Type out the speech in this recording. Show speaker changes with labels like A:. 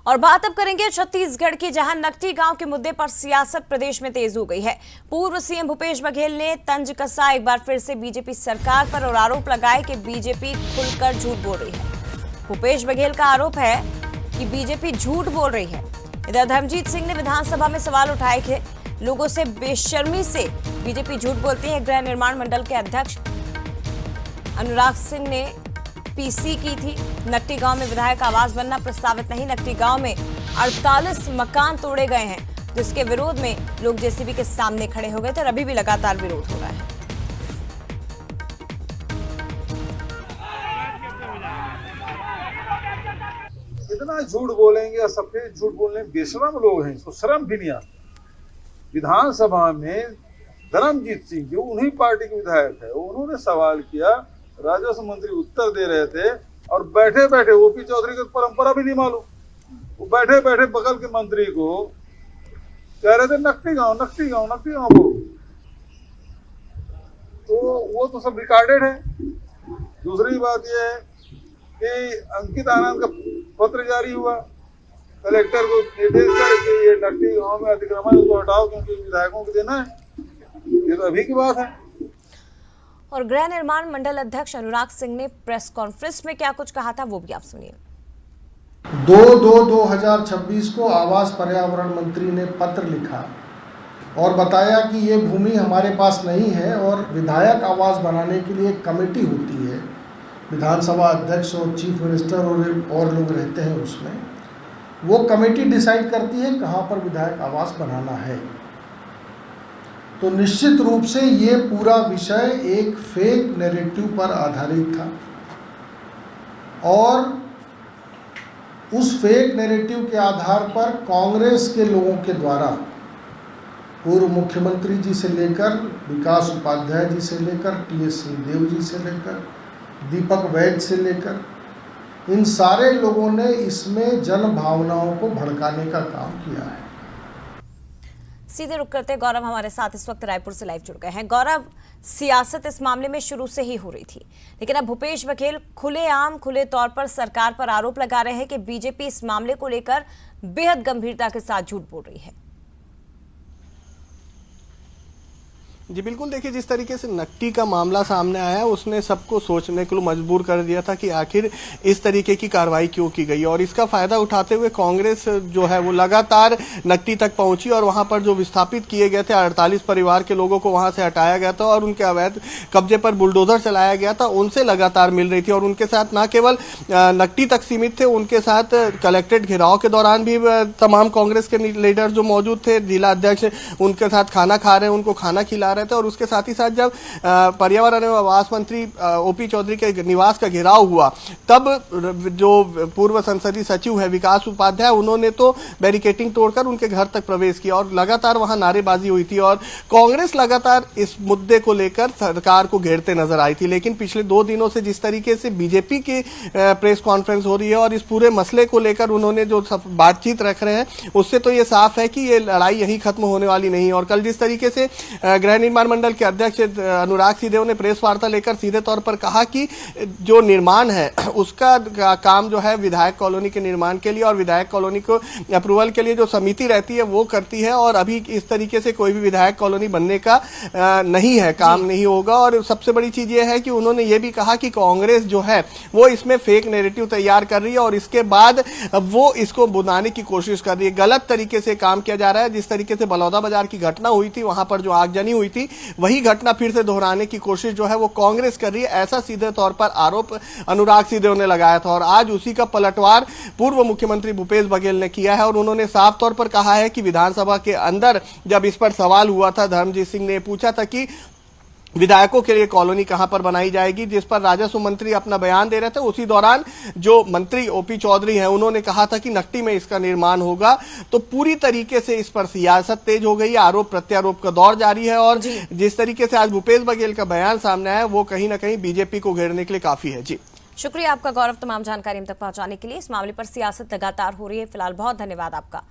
A: और बात अब करेंगे छत्तीसगढ़ की, जहां नकटी गांव के मुद्दे पर सियासत प्रदेश में तेज हो गई है। पूर्व सीएम भूपेश बघेल ने तंज कसा एक बार फिर से बीजेपी सरकार पर और आरोप लगाए कि बीजेपी खुलकर झूठ बोल रही है। भूपेश बघेल का आरोप है कि बीजेपी झूठ बोल रही है। इधर धर्मजीत सिंह ने विधानसभा में सवाल उठाए थे, लोगों से बेशर्मी से बीजेपी झूठ बोलती है। गृह निर्माण मंडल के अध्यक्ष अनुराग सिंह ने पीसी की थी। नकटी गांव में विधायक आवास बनना प्रस्तावित नहीं। नकटी गांव में 48 मकान तोड़े गए हैं, जिसके विरोध में लोग जेसीबी के सामने खड़े हो गए थे और अभी भी लगातार विरोध हो रहा है।
B: इतना झूठ बोलेंगे और सबके झूठ बोलने बेशरम लोग हैं, इसको शर्म भी नहीं आती। विधानसभा में धर्मजीत सिंह जो उन्हीं पार्टी के विधायक है, उन्होंने सवाल किया, राजस्व मंत्री उत्तर दे रहे थे और बैठे बैठे ओपी चौधरी की परंपरा भी नहीं मालूम, वो बैठे बैठे बगल के मंत्री को कह रहे थे नकटी गांव नकटी गांव नकटी गांव बोलो। तो वो तो सब रिकॉर्डेड है। दूसरी बात यह है कि अंकित आनंद का पत्र जारी हुआ, कलेक्टर को निर्देश कर कि ये नकटी गांव में अतिक्रमण उसको हटाओ क्योंकि विधायकों को देना है। ये तो अभी की बात है।
A: और गृह निर्माण मंडल अध्यक्ष अनुराग सिंह ने प्रेस कॉन्फ्रेंस में क्या कुछ कहा था, वो भी आप सुनिए।
C: 2/2/2026 को आवास पर्यावरण मंत्री ने पत्र लिखा और बताया कि ये भूमि हमारे पास नहीं है और विधायक आवास बनाने के लिए एक कमेटी होती है, विधानसभा अध्यक्ष और चीफ मिनिस्टर और लोग रहते हैं उसमें। वो कमेटी डिसाइड करती है कहाँ पर विधायक आवास बनाना है। तो निश्चित रूप से ये पूरा विषय एक फेक नैरेटिव पर आधारित था और उस फेक नैरेटिव के आधार पर कांग्रेस के लोगों के द्वारा पूर्व मुख्यमंत्री जी से लेकर विकास उपाध्याय जी से लेकर टीएस सिंहदेव जी से लेकर दीपक वैद से लेकर इन सारे लोगों ने इसमें जन भावनाओं को भड़काने का काम किया है।
A: सीधे रुक करते गौरव हमारे साथ इस वक्त रायपुर से लाइव जुड़ गए हैं। गौरव, सियासत इस मामले में शुरू से ही हो रही थी, लेकिन अब भूपेश बघेल खुले तौर पर सरकार पर आरोप लगा रहे हैं कि बीजेपी इस मामले को लेकर बेहद गंभीरता के साथ झूठ बोल रही है।
D: जी बिल्कुल, देखिए जिस तरीके से नकटी का मामला सामने आया उसने सबको सोचने के लिए मजबूर कर दिया था कि आखिर इस तरीके की कार्रवाई क्यों की गई, और इसका फायदा उठाते हुए कांग्रेस जो है वो लगातार नकटी तक पहुंची और वहां पर जो विस्थापित किए गए थे 48 परिवार के लोगों को वहां से हटाया गया था और उनके अवैध कब्जे पर बुलडोजर चलाया गया था, उनसे लगातार मिल रही थी। और उनके साथ न केवल नकटी तक सीमित थे, उनके साथ कलेक्ट्रेट घेराव के दौरान भी तमाम कांग्रेस के लीडर जो मौजूद थे, जिला अध्यक्ष उनके साथ खाना खा रहे हैं, उनको खाना खिला रहे थे। और उसके साथ ही साथ जब पर्यावरण एवं आवास मंत्री ओपी चौधरी के निवास का घेराव हुआ, तब जो पूर्व संसदीय सचिव है विकास उपाध्याय, उन्होंने तो बैरिकेटिंग तोड़कर उनके घर तक प्रवेश किया और लगातार वहां नारेबाजी हुई थी और कांग्रेस लगातार इस मुद्दे को लेकर सरकार को घेरते नजर आई थी। लेकिन पिछले 2 दिनों से जिस तरीके से बीजेपी की प्रेस कॉन्फ्रेंस हो रही है और इस पूरे मसले को लेकर उन्होंने जो बातचीत रख रहे हैं, उससे तो ये साफ है कि ये लड़ाई यही खत्म होने वाली नहीं। और कल जिस तरीके से गृह निर्माण मंडल के अध्यक्ष अनुराग सिंह ने प्रेस वार्ता लेकर सीधे तौर पर कहा कि जो निर्माण है उसका काम जो है विधायक कॉलोनी के निर्माण के लिए और विधायक कॉलोनी को अप्रूवल के लिए जो समिति रहती है वो करती है, और अभी इस तरीके से कोई भी विधायक कॉलोनी बनने का नहीं है, काम नहीं होगा। और सबसे बड़ी चीज ये है कि उन्होंने ये भी कहा कि कांग्रेस जो है वो इसमें फेक नैरेटिव तैयार कर रही है और इसके बाद वो इसको बुनाने की कोशिश कर रही है। गलत तरीके से काम किया जा रहा है। जिस तरीके से बलौदा बाजार की घटना हुई थी, वहां पर जो आगजनी हुई थी, वही घटना फिर से दोहराने की कोशिश जो है वो कांग्रेस कर रही है, ऐसा सीधे तौर पर आरोप अनुराग सिंह ने लगाया था। और आज उसी का पलटवार पूर्व मुख्यमंत्री भूपेश बघेल ने किया है और उन्होंने साफ तौर पर कहा है कि विधानसभा के अंदर जब इस पर सवाल हुआ था, धर्मजीत सिंह ने पूछा था कि विधायकों के लिए कॉलोनी कहां पर बनाई जाएगी, जिस पर राजस्व मंत्री अपना बयान दे रहे थे, उसी दौरान जो मंत्री ओपी चौधरी हैं उन्होंने कहा था कि नकटी में इसका निर्माण होगा। तो पूरी तरीके से इस पर सियासत तेज हो गई, आरोप प्रत्यारोप का दौर जारी है और जिस तरीके से आज भूपेश बघेल का बयान सामने आया वो कहीं ना कहीं बीजेपी को घेरने के लिए काफी है। जी
A: शुक्रिया आपका गौरव, तमाम जानकारी हम तक पहुंचाने के लिए। इस मामले पर सियासत लगातार हो रही है। फिलहाल बहुत धन्यवाद आपका।